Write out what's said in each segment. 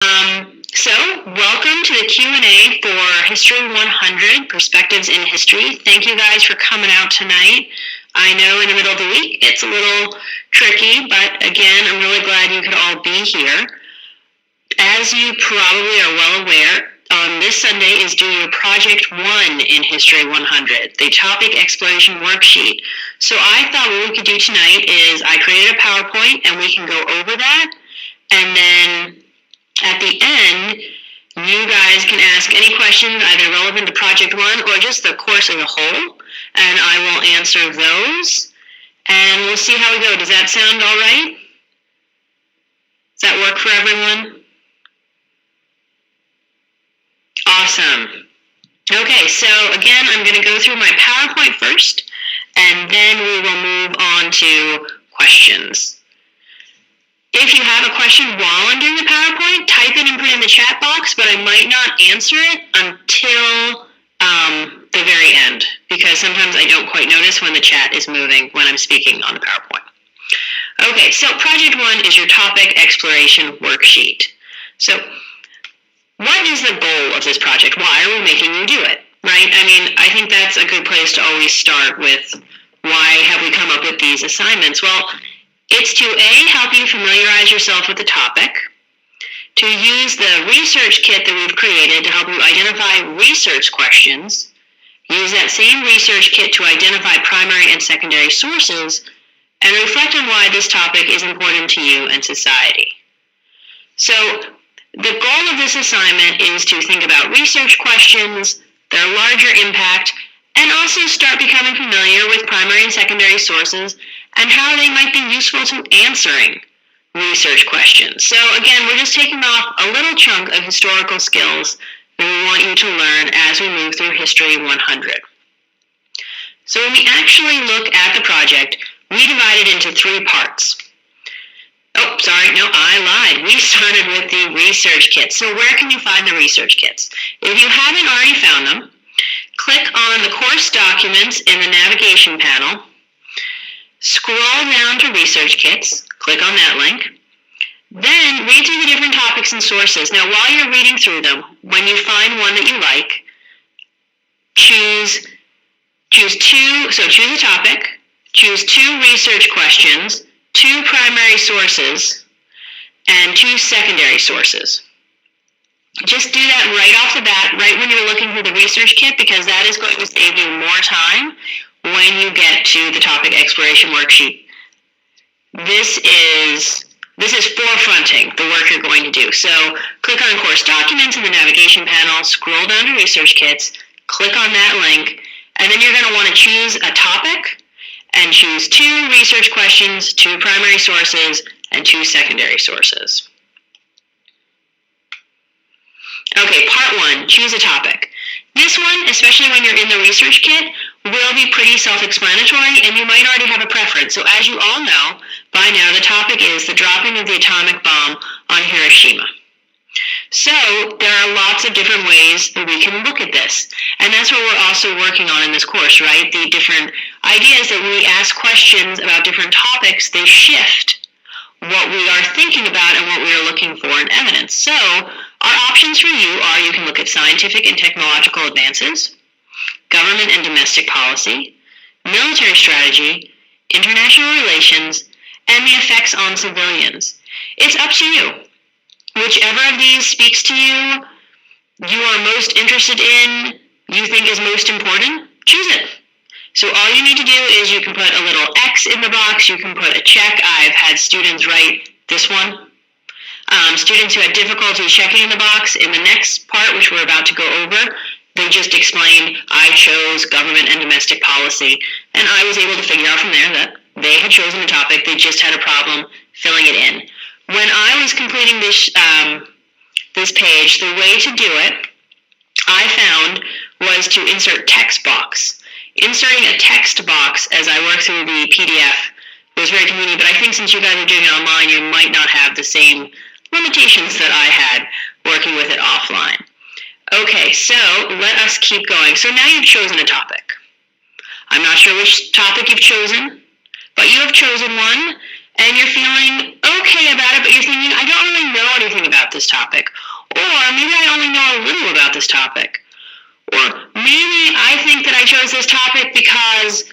So welcome to the Q&A for History 100, Perspectives in History. Thank you guys for coming out tonight. I know in the middle of the week it's a little tricky, but again, I'm really glad you could all be here. As you probably are well aware, this Sunday is due your Project 1 in History 100, the Topic Exploration Worksheet. So I thought what we could do tonight is I created a PowerPoint and we can go over that, and then at the end, you guys can ask any questions either relevant to Project 1 or just the course as a whole, and I will answer those, and we'll see how we go. Does that sound all right? Does that work for everyone? Awesome. Okay, so again, I'm going to go through my PowerPoint first, and then we will move on to questions. If you have a question while I'm doing the PowerPoint, type it and put it in the chat box, but I might not answer it until the very end, because sometimes I don't quite notice when the chat is moving when I'm speaking on the PowerPoint. Okay, so Project 1 is your Topic Exploration Worksheet. So what is the goal of this project? Why are we making you do it, right? I mean, I think that's a good place to always start with, why have we come up with these assignments? Well, it's to A, help you familiarize yourself with the topic, to use the research kit that we've created to help you identify research questions, use that same research kit to identify primary and secondary sources, and reflect on why this topic is important to you and society. So the goal of this assignment is to think about research questions, their larger impact, and also start becoming familiar with primary and secondary sources and how they might be useful to answering research questions. So again, we're just taking off a little chunk of historical skills that we want you to learn as we move through History 100. So when we actually look at the project, we divide it into 3 parts. Oh, sorry, no, I lied. We started with the research kits. So where can you find the research kits? If you haven't already found them, click on the course documents in the navigation panel, scroll down to research kits, click on that link, then read through the different topics and sources. Now, while you're reading through them, when you find one that you like, choose a topic, choose 2 research questions, 2 primary sources, and 2 secondary sources. Just do that right off the bat, right when you're looking through the research kit, because that is going to save you more time when you get to the Topic Exploration Worksheet. This is forefronting the work you're going to do. So click on Course Documents in the navigation panel, scroll down to Research Kits, click on that link, and then you're going to want to choose a topic and choose 2 research questions, 2 primary sources, and 2 secondary sources. Okay, part 1, choose a topic. This one, especially when you're in the research kit, will be pretty self-explanatory, and you might already have a preference. So as you all know, by now the topic is the dropping of the atomic bomb on Hiroshima. So there are lots of different ways that we can look at this, and that's what we're also working on in this course, right? The different ideas that when we ask questions about different topics, they shift what we are thinking about and what we are looking for in evidence. So our options for you are, you can look at scientific and technological advances, government and domestic policy, military strategy, international relations, and the effects on civilians. It's up to you. Whichever of these speaks to you, you are most interested in, you think is most important, choose it. So all you need to do is you can put a little X in the box, you can put a check. I've had students write this one. Students who had difficulty checking in the box in the next part, which we're about to go over, they just explained, I chose government and domestic policy, and I was able to figure out from there that they had chosen a topic, they just had a problem filling it in. When I was completing this page, the way to do it, I found, was to insert text box. Inserting a text box as I worked through the PDF was very convenient, but I think since you guys are doing it online, you might not have the same limitations that I had working with it offline. Okay, so let us keep going. So now you've chosen a topic. I'm not sure which topic you've chosen, but you have chosen one, and you're feeling okay about it, but you're thinking, I don't really know anything about this topic. Or maybe I only know a little about this topic. Or maybe I think that I chose this topic because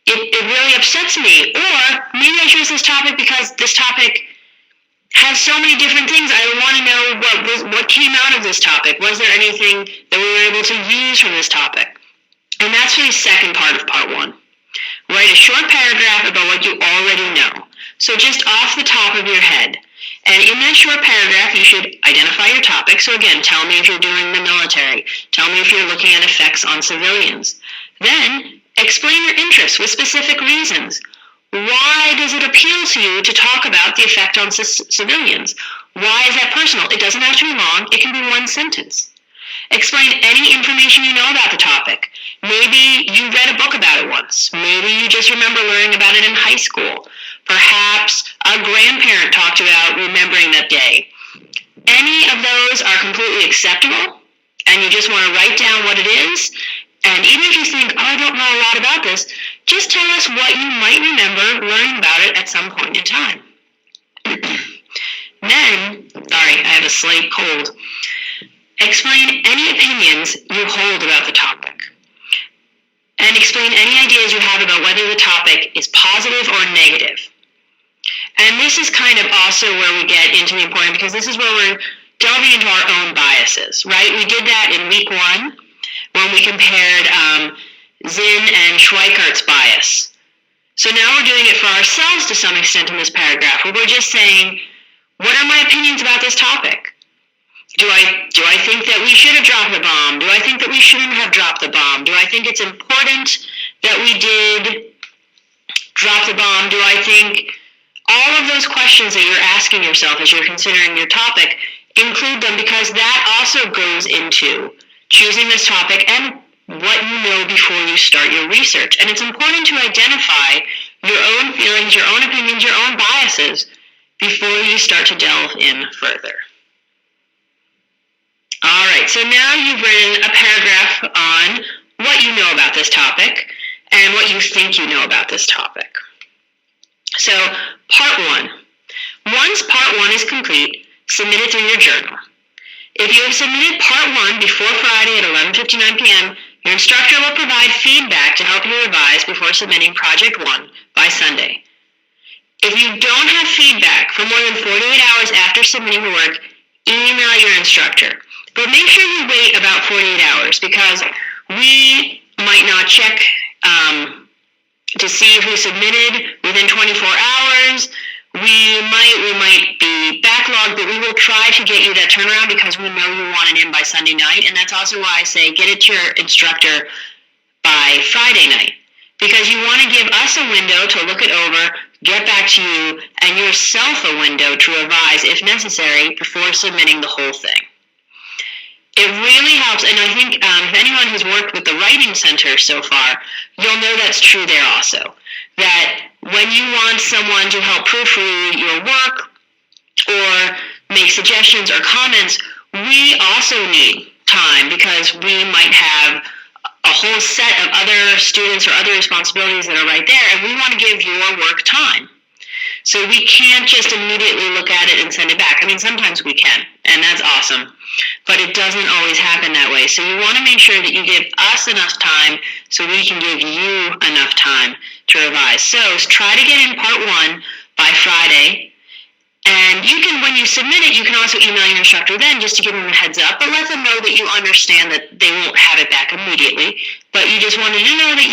it really upsets me. Or maybe I chose this topic because this topic has so many different things. I want to know what came out of this topic. Was there anything that we were able to use from this topic? And that's for the second part of part 1. Write a short paragraph about what you already know. So just off the top of your head. And in that short paragraph, you should identify your topic. So again, tell me if you're doing the military. Tell me if you're looking at effects on civilians. Then, explain your interests with specific reasons. Why does it appeal to you to talk about the effect on civilians? Why is that personal? It doesn't have to be long. It can be one sentence. Explain any information you know about the topic. Maybe you read a book about it once. Maybe you just remember learning about it in high school. Perhaps a grandparent talked about remembering that day. Any of those are completely acceptable, and you just want to write down what it is. And even if you think, oh, I don't know a lot about this, just tell us what you might remember learning about it at some point in time. Then, sorry, I have a slight cold. Explain any opinions you hold about the topic. And explain any ideas you have about whether the topic is positive or negative. And this is kind of also where we get into the important, because this is where we're delving into our own biases, right? We did that in week 1 when we compared Zinn and Schweikart's bias. So now we're doing it for ourselves to some extent in this paragraph, where we're just saying, what are my opinions about this topic? Do I think that we should have dropped the bomb? Do I think that we shouldn't have dropped the bomb? Do I think it's important that we did drop the bomb? Do I think all of those questions that you're asking yourself as you're considering your topic, include them, because that also goes into choosing this topic and what you know before you start your research. And it's important to identify your own feelings, your own opinions, your own biases before you start to delve in further. All right, so now you've written a paragraph on what you know about this topic and what you think you know about this topic. So, part 1. Once part 1 is complete, submit it through your journal. If you have submitted part 1 before Friday at 11:59 p.m., your instructor will provide feedback to help you revise before submitting project 1 by Sunday. If you don't have feedback for more than 48 hours after submitting the work, email your instructor. But make sure you wait about 48 hours, because we might not check to see who submitted within 24 hours. We might be backlogged, but we will try to get you that turnaround because we know you want it in by Sunday night. And that's also why I say get it to your instructor by Friday night, because you want to give us a window to look it over, get back to you, and yourself a window to revise if necessary before submitting the whole thing. It really helps, and I think if anyone has worked with the Writing Center so far, you'll know that's true there also. That when you want someone to help proofread your work or make suggestions or comments, we also need time, because we might have a whole set of other students or other responsibilities that are right there, and we want to give your work time. So we can't just immediately look at it and send it back. I mean, sometimes we can, and that's awesome, but it doesn't always happen that way. So you want to make sure that you give us enough time so we can give you enough time to revise. So try to get in part 1 by Friday, and you can, when you submit it, you can also email your instructor then just to give them a heads up, but let them know that you understand that they won't have it back immediately, but you just wanted to know that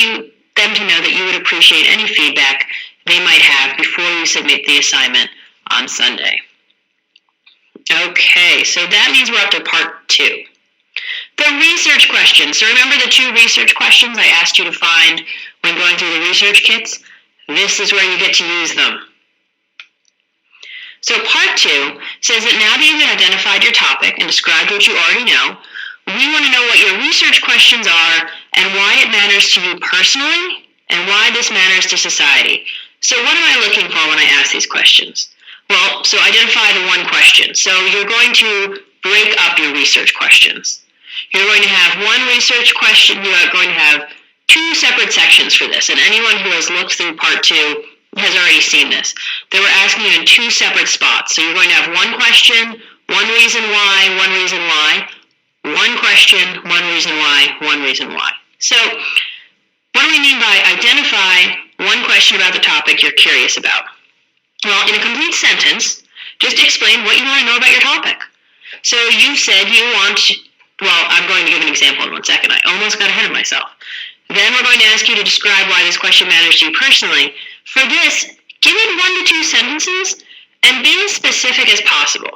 them to know that you would appreciate any feedback they might have before you submit the assignment on Sunday. Okay, so that means we're up to part 2. The research questions. So remember the 2 research questions I asked you to find when going through the research kits? This is where you get to use them. So part 2 says that now that you've identified your topic and described what you already know, we want to know what your research questions are and why it matters to you personally and why this matters to society. So what am I looking for when I ask these questions? Well, so identify the one question. So you're going to break up your research questions. You're going to have one research question. You are going to have 2 separate sections for this. And anyone who has looked through part 2 has already seen this. They were asking you in two separate spots. So you're going to have one question, one reason why, one reason why, one question, one reason why, one reason why. So what do we mean by identify one question about the topic you're curious about? Well, in a complete sentence, just explain what you want to know about your topic. So you said you want, I'm going to give an example in 1 second. I almost got ahead of myself. Then we're going to ask you to describe why this question matters to you personally. For this, give it 1 to 2 sentences and be as specific as possible.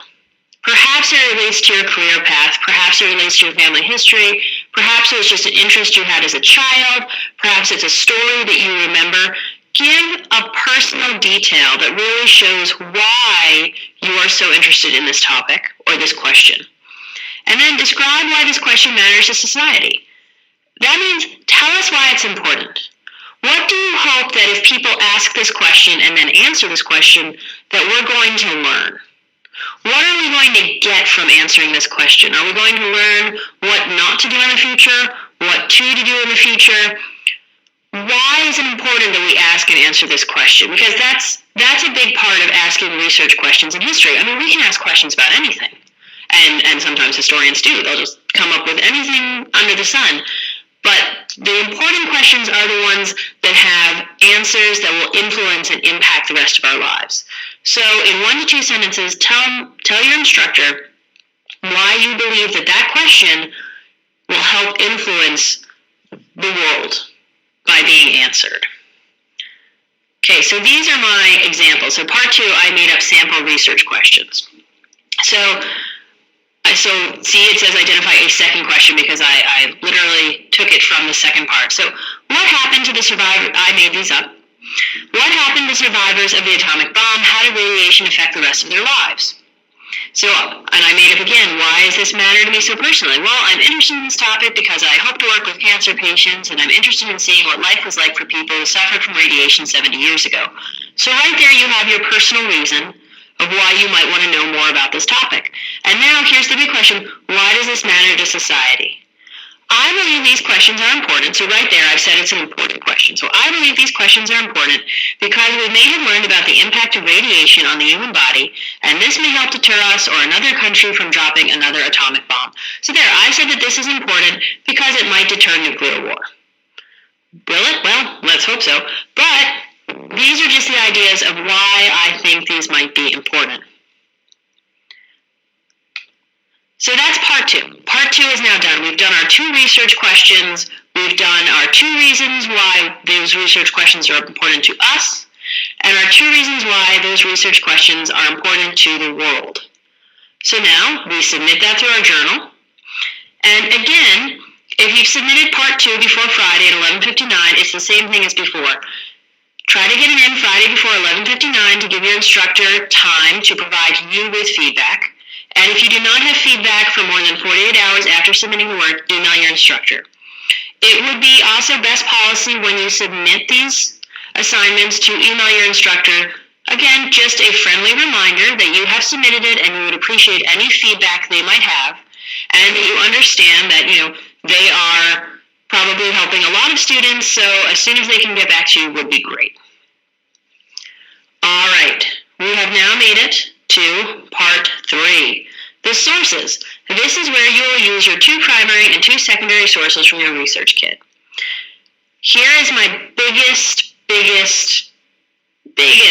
Perhaps it relates to your career path, perhaps it relates to your family history, perhaps it was just an interest you had as a child, perhaps it's a story that you remember. Give a personal detail that really shows why you are so interested in this topic or this question. And then describe why this question matters to society. That means tell us why it's important. What do you hope that if people ask this question and then answer this question that we're going to learn? What are we going to get from answering this question? Are we going to learn what not to do in the future? What to do in the future? Why is it important that we ask and answer this question? Because that's a big part of asking research questions in history. I mean, we can ask questions about anything. And sometimes historians do. They'll just come up with anything under the sun. But the important questions are the ones that have answers that will influence and impact the rest of our lives. So in 1 to 2 sentences, tell your instructor why you believe that question will help influence the world by being answered. Okay, so these are my examples. So part 2, I made up sample research questions. So see, it says identify a second question because I literally took it from the second part. So what happened to the survivors? I made these up. What happened to survivors of the atomic bomb? How did radiation affect the rest of their lives? So, and I made up again, why does this matter to me so personally? Well, I'm interested in this topic because I hope to work with cancer patients and I'm interested in seeing what life was like for people who suffered from radiation 70 years ago. So right there you have your personal reason of why you might want to know more about this topic. And now here's the big question, why does this matter to society? I believe these questions are important, so right there I've said it's an important question. So I believe these questions are important because we may have learned about the impact of radiation on the human body, and this may help deter us or another country from dropping another atomic bomb. So there, I've said that this is important because it might deter nuclear war. Will it? Well, let's hope so. But these are just the ideas of why I think these might be important. So that's part 2. Part 2 is now done. We've done our 2 research questions. We've done our 2 reasons why those research questions are important to us, and our 2 reasons why those research questions are important to the world. So now we submit that through our journal. And again, if you've submitted part 2 before Friday at 11:59, it's the same thing as before. Try to get it in Friday before 11:59 to give your instructor time to provide you with feedback. And if you do not have feedback for more than 48 hours after submitting the work, email your instructor. It would be also best policy when you submit these assignments to email your instructor. Again, just a friendly reminder that you have submitted it and you would appreciate any feedback they might have, and that you understand that, they are probably helping a lot of students, so as soon as they can get back to you would be great. All right, we have now made it to part 3, the sources. This is where you will use your 2 primary and 2 secondary sources from your research kit. Here is my biggest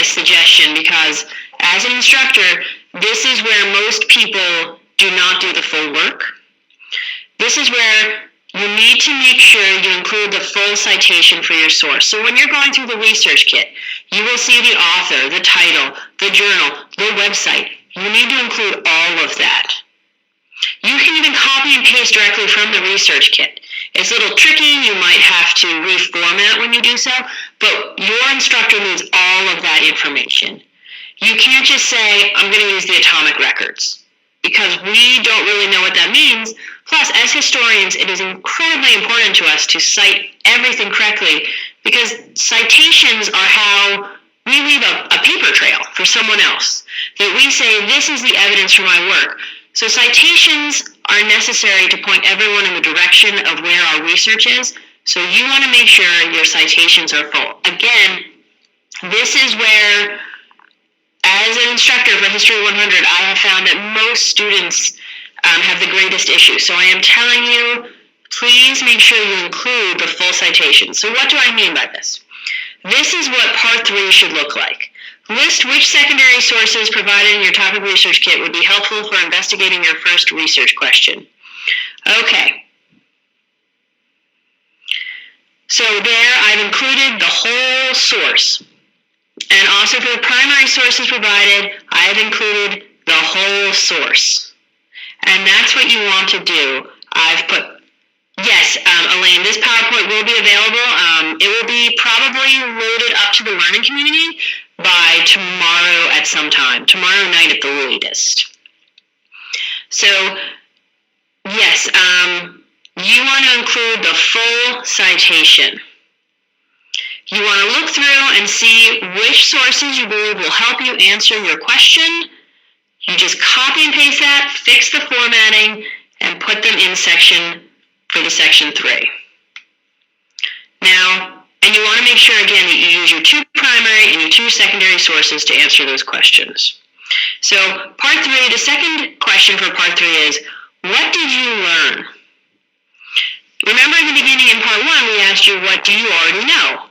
suggestion, because as an instructor, this is where most people do not do the full work. This is where you need to make sure you include the full citation for your source. So when you're going through the research kit, you will see the author, the title, the journal, the website. You need to include all of that. You can even copy and paste directly from the research kit. It's a little tricky. You might have to reformat when you do so, but your instructor needs all of that information. You can't just say, I'm going to use the atomic records, because we don't really know what that means. Plus, as historians, it is incredibly important to us to cite everything correctly, because citations are how we leave a paper trail for someone else, that we say, this is the evidence for my work. So citations are necessary to point everyone in the direction of where our research is, so you want to make sure your citations are full. Again, This is where, as an instructor for History 100, I have found that most students have the greatest issue. So I am telling you, please make sure you include the full citation. So what do I mean by this? This is what Part 3 should look like. List which secondary sources provided in your topic research kit would be helpful for investigating your first research question. Okay. So there I've included the whole source. And also for the primary sources provided, I have included the whole source. And that's what you want to do. I've put, yes, Elaine, this PowerPoint will be available. It will be probably loaded up to the learning community by tomorrow at some time, tomorrow night at the latest. So, yes, you want to include the full citation. You want to look through and see which sources you believe will help you answer your question. You just copy and paste that, fix the formatting, and put them in section for the section 3. Now, and you want to make sure again that you use your 2 primary and your 2 secondary sources to answer those questions. So part 3, the second question for part 3 is, what did you learn? Remember in the beginning in part 1, we asked you, what do you already know?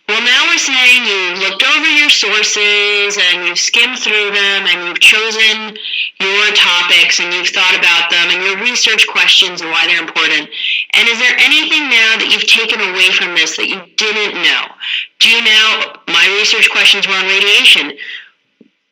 Well, now we're saying you looked over your sources and you've skimmed through them and you've chosen your topics and you've thought about them and your research questions and why they're important. And is there anything now that you've taken away from this that you didn't know? Do you know, my research questions were on radiation.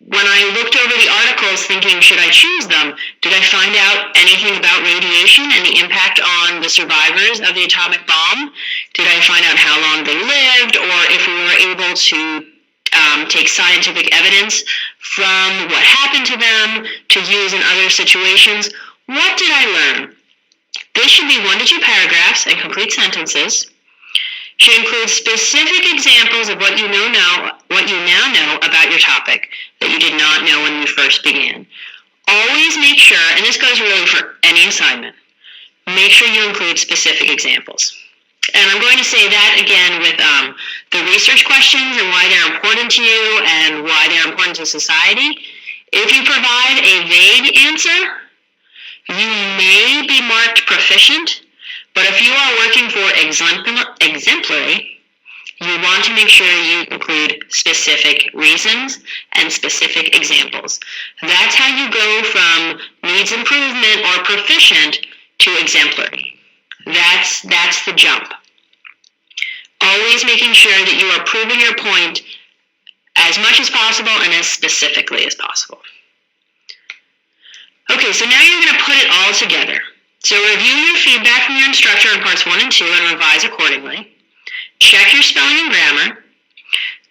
When I looked over the articles thinking, should I choose them, did I find out anything about radiation and the impact on the survivors of the atomic bomb? Did I find out how long they lived, or if we were able to take scientific evidence from what happened to them to use in other situations? What did I learn? This should be 1 to 2 paragraphs and complete sentences. Should include specific examples of what you now know about your topic that you did not know when you first began. Always make sure, and this goes really for any assignment, make sure you include specific examples. And I'm going to say that again with the research questions and why they're important to you and why they're important to society. If you provide a vague answer, you may be marked proficient. But if you are working for exemplary, you want to make sure you include specific reasons and specific examples. That's how you go from needs improvement or proficient to exemplary. That's the jump. Always making sure that you are proving your point as much as possible and as specifically as possible. Okay, so now you're going to put it all together. So review your feedback from your instructor in parts 1 and 2 and revise accordingly. Check your spelling and grammar.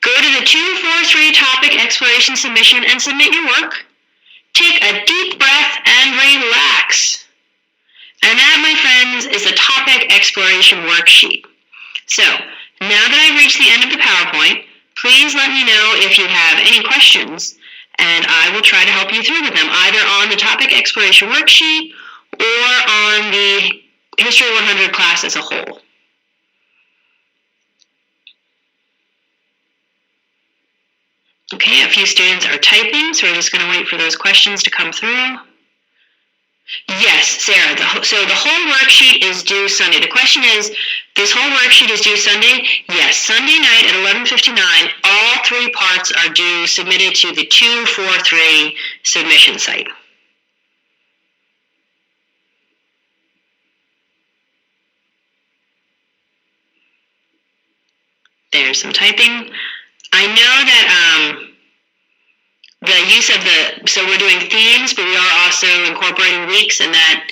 Go to the 243 topic exploration submission and submit your work. Take a deep breath and relax. And that, my friends, is the Topic Exploration Worksheet. So, now that I've reached the end of the PowerPoint, please let me know if you have any questions, and I will try to help you through with them, either on the Topic Exploration Worksheet or on the History 100 class as a whole. Okay, a few students are typing, so we're just going to wait for those questions to come through. Yes, Sarah, so the whole worksheet is due Sunday. The question is, this whole worksheet is due Sunday? Yes, Sunday night at 11:59, all 3 parts are due, submitted to the 243 submission site. There's some typing. I know that the use of so we're doing themes, but we are also incorporating weeks, and that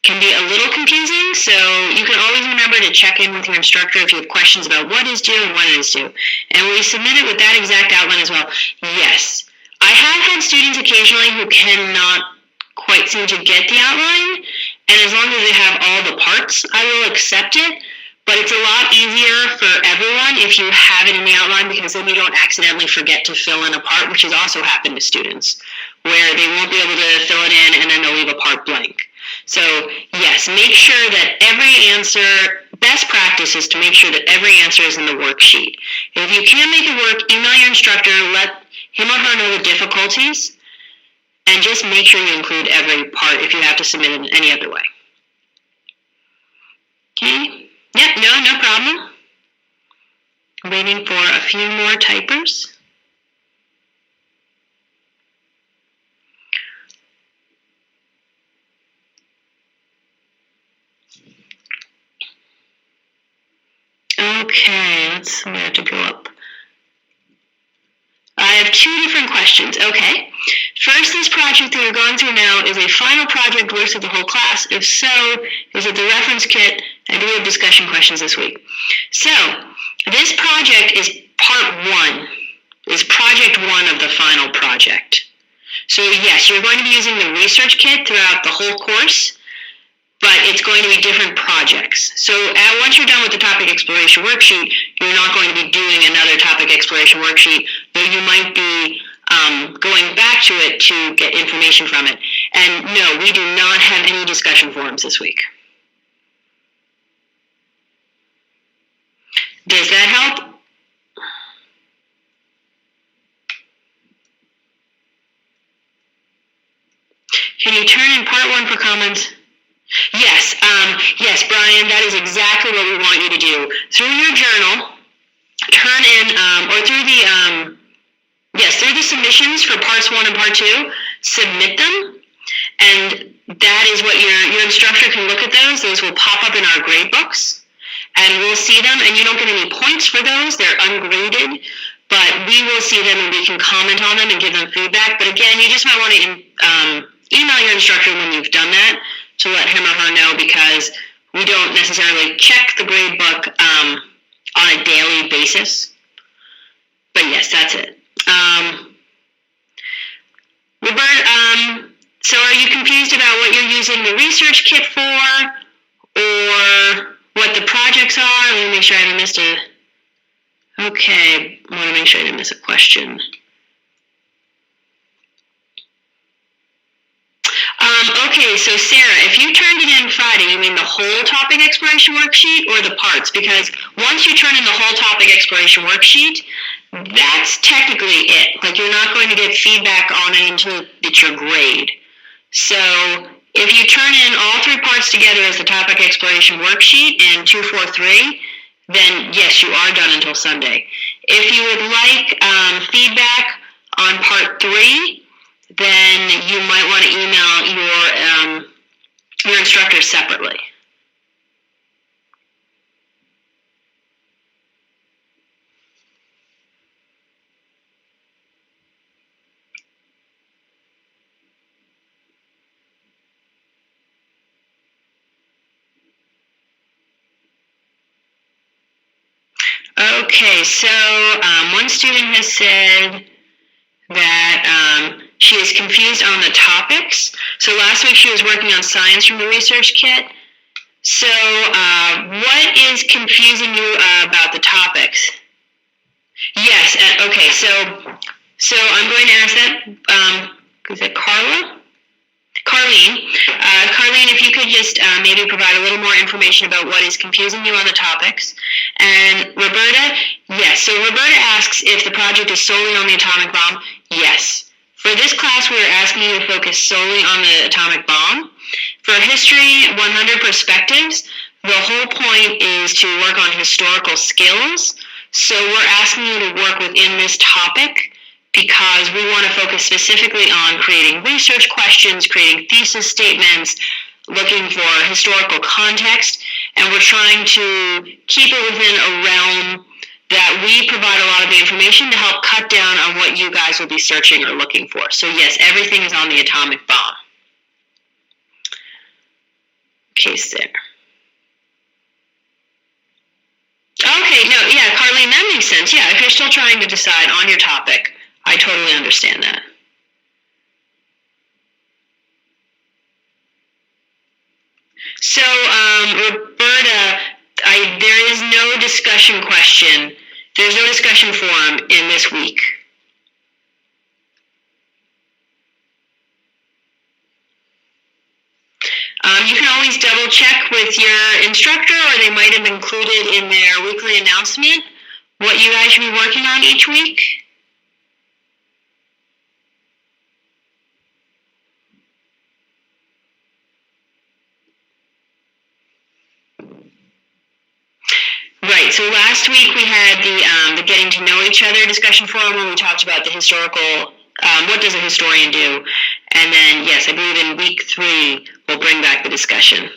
can be a little confusing. So you can always remember to check in with your instructor if you have questions about what is due and when it is due. And we submit it with that exact outline as well. Yes, I have had students occasionally who cannot quite seem to get the outline, and as long as they have all the parts, I will accept it. But it's a lot easier for everyone if you have it in the outline, because then you don't accidentally forget to fill in a part, which has also happened to students, where they won't be able to fill it in and then they'll leave a part blank. So yes, make sure that every answer, best practice is to make sure that every answer is in the worksheet. If you can't make it work, email your instructor, let him or her know the difficulties, and just make sure you include every part if you have to submit it in any other way. Okay? Yep, no problem. Waiting for a few more typers. Okay, I'm gonna have to go up. I have two different questions. Okay. First, this project that you're going through now is a final project worth of the whole class. If so, is it the reference kit? And do we have discussion questions this week? So, this project is part one, is project one of the final project. So yes, you're going to be using the research kit throughout the whole course, but it's going to be different projects. So once you're done with the topic exploration worksheet, you're not going to be doing another topic exploration worksheet, though you might be going back to it to get information from it. And no, we do not have any discussion forums this week. Does that help? Can you turn in part one for comments? Yes, yes, Brian, that is exactly what we want you to do. Through your journal, turn in, or through the, through the submissions for parts one and part two, submit them, and that is what your instructor can look at those. Those will pop up in our grade books, and we'll see them, and you don't get any points for those. They're ungraded, but we will see them, and we can comment on them and give them feedback. But again, you just might want to email your instructor when you've done that, to let him or her know, because we don't necessarily check the grade book on a daily basis. But yes, that's it. Robert, so are you confused about what you're using the research kit for, or what the projects are? Let me make sure I haven't missed a... Okay, I want to make sure I didn't miss a question. Okay, so Sarah, if you turned it in Friday, you mean the whole topic exploration worksheet or the parts? Because once you turn in the whole topic exploration worksheet, that's technically it. Like, you're not going to get feedback on it until it's your grade. So if you turn in all three parts together as the topic exploration worksheet in 243, then yes, you are done until Sunday. If you would like feedback on part three, then you might want to email your instructor separately. Okay, so one student has said that she is confused on the topics. So last week she was working on science from the research kit. So what is confusing you about the topics? Yes, okay, so I'm going to ask that, is it Carla? Carlene. Carlene, if you could just maybe provide a little more information about what is confusing you on the topics. And Roberta, yes, so Roberta asks if the project is solely on the atomic bomb. Yes. For this class, we are asking you to focus solely on the atomic bomb. For history, 100 perspectives, the whole point is to work on historical skills. So we're asking you to work within this topic because we want to focus specifically on creating research questions, creating thesis statements, looking for historical context, and we're trying to keep it within a realm that we provide a lot of the information to help cut down on what you guys will be searching or looking for. So yes, everything is on the atomic bomb. Case there. Okay, no, yeah, Carlene, that makes sense. Yeah, if you're still trying to decide on your topic, I totally understand that. So, Roberta, there is no discussion question. There's no discussion forum in this week. You can always double check with your instructor, or they might have included in their weekly announcement what you guys should be working on each week. Right, so last week we had the getting to know each other discussion forum where we talked about the historical, what does a historian do? And then, yes, I believe in week 3, we'll bring back the discussion.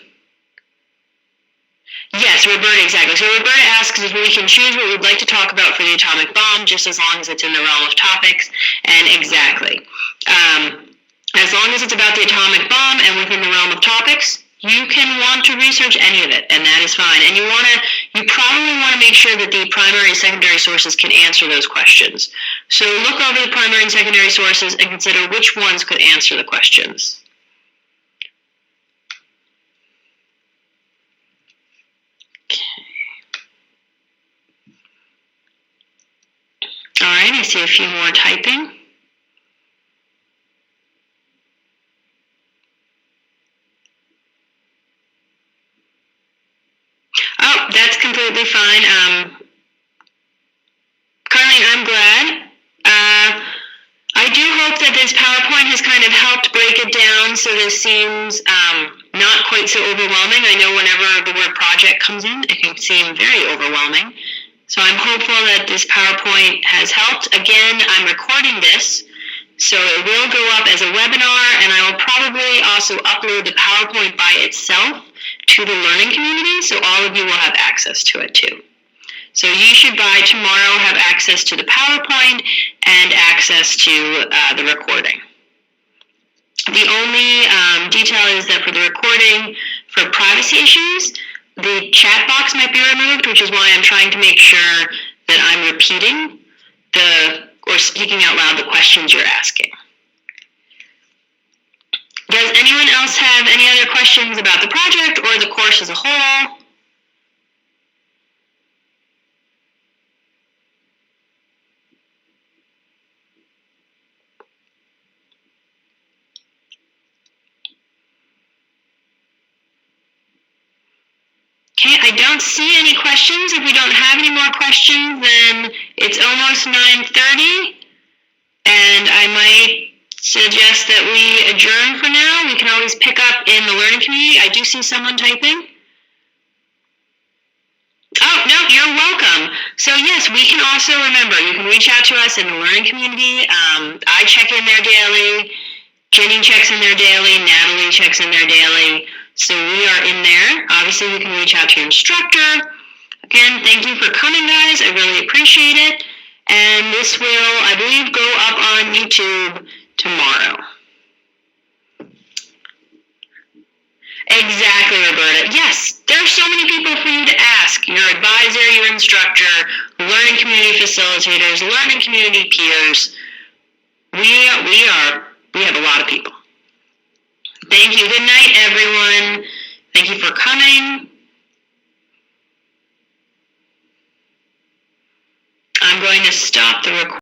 Yes, Roberta, exactly. So Roberta asks if we can choose what we'd like to talk about for the atomic bomb, just as long as it's in the realm of topics. And exactly. As long as it's about the atomic bomb and within the realm of topics, you can want to research any of it, and that is fine. And you probably want to make sure that the primary and secondary sources can answer those questions. So look over the primary and secondary sources and consider which ones could answer the questions. All right, I see a few more typing. Oh, that's completely fine. Carlene, I'm glad. I do hope that this PowerPoint has kind of helped break it down so this seems not quite so overwhelming. I know whenever the word project comes in, it can seem very overwhelming. So I'm hopeful that this PowerPoint has helped. Again, I'm recording this, so it will go up as a webinar, and I will probably also upload the PowerPoint by itself to the learning community, so all of you will have access to it too. So you should by tomorrow have access to the PowerPoint and access to the recording. The only detail is that for the recording, for privacy issues, the chat box might be removed, which is why I'm trying to make sure that I'm repeating or speaking out loud the questions you're asking. Does anyone else have any other questions about the project or the course as a whole? Okay, I don't see any questions. If we don't have any more questions, then it's almost 9:30, and I might suggest that we adjourn for now. We can always pick up in the learning community. I do see someone typing. Oh, no, you're welcome. So yes, we can also, remember, you can reach out to us in the learning community. I check in there daily. Jenny checks in there daily. Natalie checks in there daily. So we are in there. Obviously, you can reach out to your instructor. Again, thank you for coming, guys. I really appreciate it. And this will, I believe, go up on YouTube tomorrow. Exactly, Roberta. Yes, there are so many people for you to ask. Your advisor, your instructor, learning community facilitators, learning community peers. We have a lot of people. Thank you. Good night, everyone. Thank you for coming. I'm going to stop the recording.